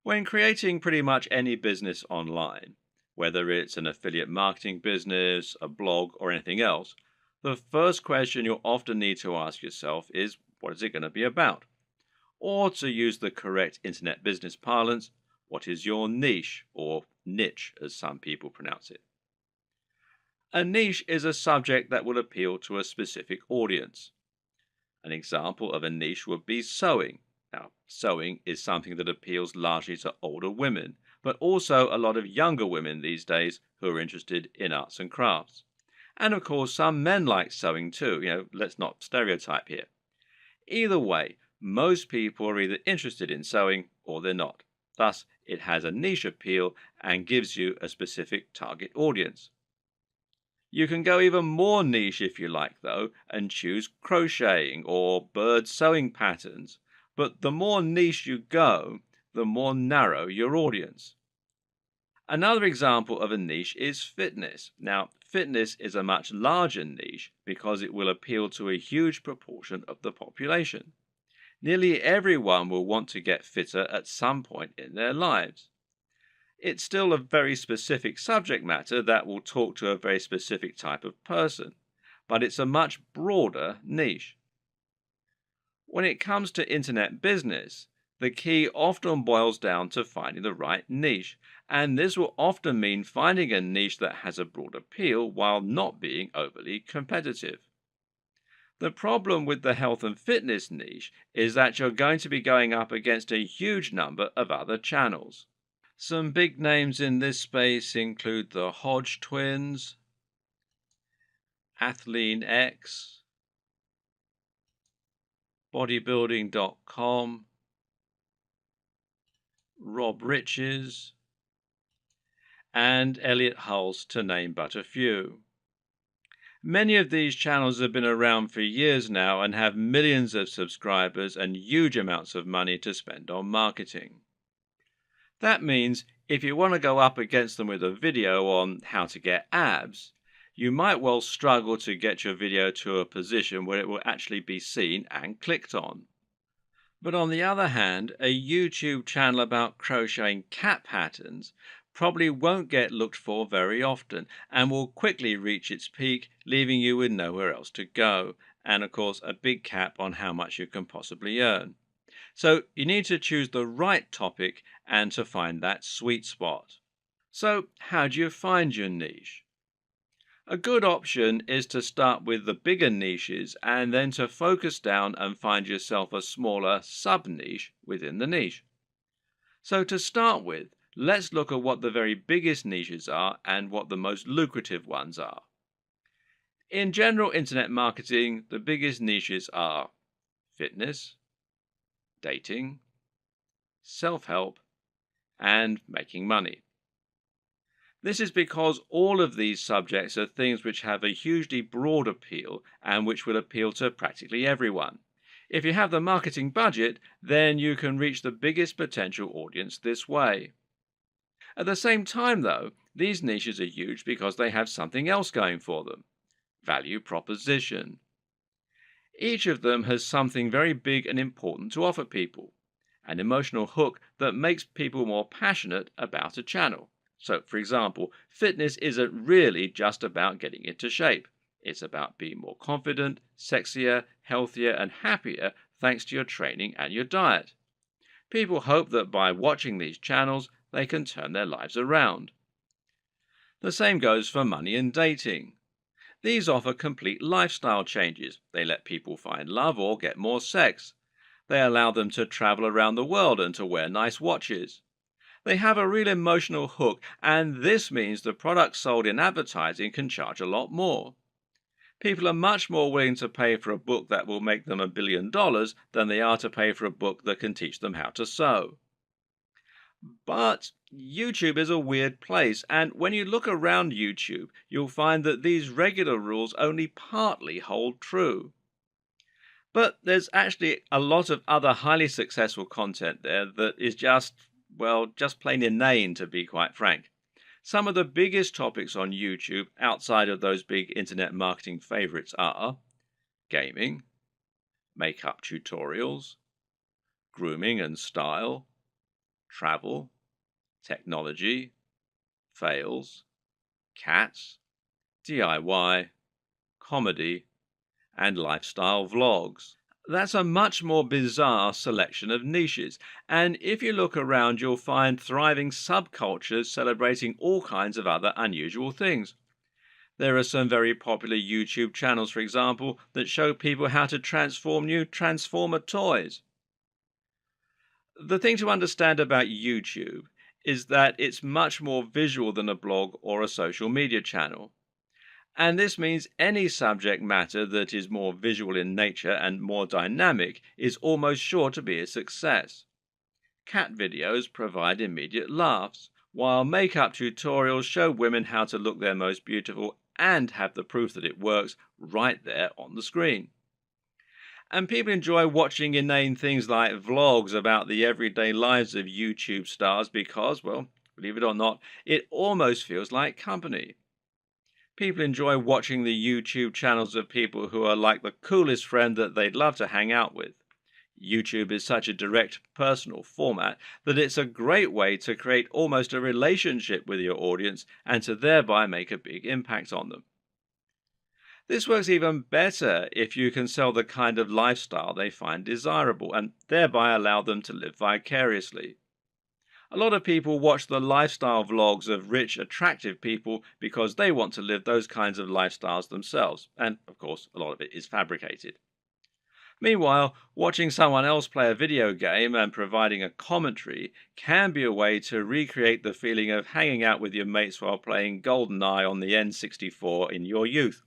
When creating pretty much any business online, whether it's an affiliate marketing business, a blog, or anything else, the first question you'll often need to ask yourself is what is it going to be about? Or to use the correct internet business parlance, what is your niche or niche as some people pronounce it? A niche is a subject that will appeal to a specific audience. An example of a niche would be sewing. Now, sewing is something that appeals largely to older women, but also a lot of younger women these days who are interested in arts and crafts. And of course, some men like sewing too. Let's not stereotype here. Either way, most people are either interested in sewing or they're not. Thus, it has a niche appeal and gives you a specific target audience. You can go even more niche if you like, though, and choose crocheting or bird sewing patterns. But the more niche you go, the more narrow your audience. Another example of a niche is fitness. Now, fitness is a much larger niche because it will appeal to a huge proportion of the population. Nearly everyone will want to get fitter at some point in their lives. It's still a very specific subject matter that will talk to a very specific type of person, but it's a much broader niche. When it comes to internet business, the key often boils down to finding the right niche, and this will often mean finding a niche that has a broad appeal while not being overly competitive. The problem with the health and fitness niche is that you're going to be going up against a huge number of other channels. Some big names in this space include the Hodge twins, Athlean X, bodybuilding.com, Rob Riches, and Elliot Hulse, to name but a few. Many of these channels have been around for years now and have millions of subscribers and huge amounts of money to spend on marketing. That means if you want to go up against them with a video on how to get abs, you might well struggle to get your video to a position where it will actually be seen and clicked on. But on the other hand, a YouTube channel about crocheting cat patterns probably won't get looked for very often and will quickly reach its peak, leaving you with nowhere else to go, and of course a big cap on how much you can possibly earn. So you need to choose the right topic and to find that sweet spot. So how do you find your niche? A good option is to start with the bigger niches and then to focus down and find yourself a smaller sub-niche within the niche. So to start with, let's look at what the very biggest niches are and what the most lucrative ones are. In general internet marketing, the biggest niches are fitness, dating, self-help, and making money. This is because all of these subjects are things which have a hugely broad appeal and which will appeal to practically everyone. If you have the marketing budget, then you can reach the biggest potential audience this way. At the same time, though, these niches are huge because they have something else going for them: value proposition. Each of them has something very big and important to offer people, an emotional hook that makes people more passionate about a channel. So, for example, fitness isn't really just about getting into shape. It's about being more confident, sexier, healthier, and happier thanks to your training and your diet. People hope that by watching these channels, they can turn their lives around. The same goes for money and dating. These offer complete lifestyle changes. They let people find love or get more sex. They allow them to travel around the world and to wear nice watches. They have a real emotional hook, and this means the products sold in advertising can charge a lot more. People are much more willing to pay for a book that will make them $1 billion than they are to pay for a book that can teach them how to sew. But YouTube is a weird place, and when you look around YouTube, you'll find that these regular rules only partly hold true. But there's actually a lot of other highly successful content there that is just plain inane, to be quite frank. Some of the biggest topics on YouTube outside of those big internet marketing favorites are gaming, makeup tutorials, grooming and style, travel, technology, fails, cats, DIY, comedy, and lifestyle vlogs. That's a much more bizarre selection of niches, and if you look around, you'll find thriving subcultures celebrating all kinds of other unusual things. There are some very popular YouTube channels, for example, that show people how to transform new Transformer toys. The thing to understand about YouTube is that it's much more visual than a blog or a social media channel. And this means any subject matter that is more visual in nature and more dynamic is almost sure to be a success. Cat videos provide immediate laughs, while makeup tutorials show women how to look their most beautiful and have the proof that it works right there on the screen. And people enjoy watching inane things like vlogs about the everyday lives of YouTube stars because, well, believe it or not, it almost feels like company. People enjoy watching the YouTube channels of people who are like the coolest friend that they'd love to hang out with. YouTube is such a direct, personal format that it's a great way to create almost a relationship with your audience and to thereby make a big impact on them. This works even better if you can sell the kind of lifestyle they find desirable and thereby allow them to live vicariously. A lot of people watch the lifestyle vlogs of rich, attractive people because they want to live those kinds of lifestyles themselves, and of course, a lot of it is fabricated. Meanwhile, watching someone else play a video game and providing a commentary can be a way to recreate the feeling of hanging out with your mates while playing GoldenEye on the N64 in your youth.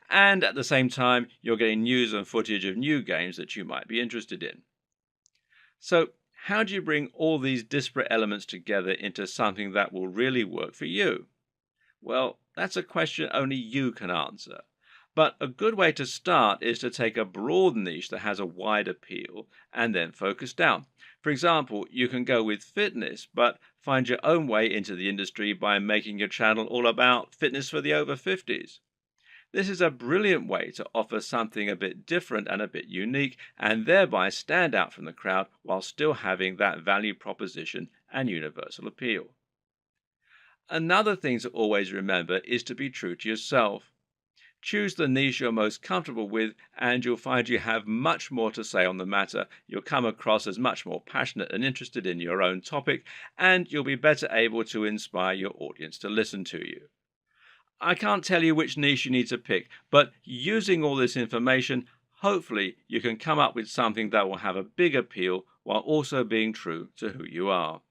And at the same time, you're getting news and footage of new games that you might be interested in. So, how do you bring all these disparate elements together into something that will really work for you? Well, that's a question only you can answer. But a good way to start is to take a broad niche that has a wide appeal and then focus down. For example, you can go with fitness, but find your own way into the industry by making your channel all about fitness for the over 50s. This is a brilliant way to offer something a bit different and a bit unique, and thereby stand out from the crowd while still having that value proposition and universal appeal. Another thing to always remember is to be true to yourself. Choose the niche you're most comfortable with, and you'll find you have much more to say on the matter. You'll come across as much more passionate and interested in your own topic, and you'll be better able to inspire your audience to listen to you. I can't tell you which niche you need to pick, but using all this information, hopefully you can come up with something that will have a big appeal while also being true to who you are.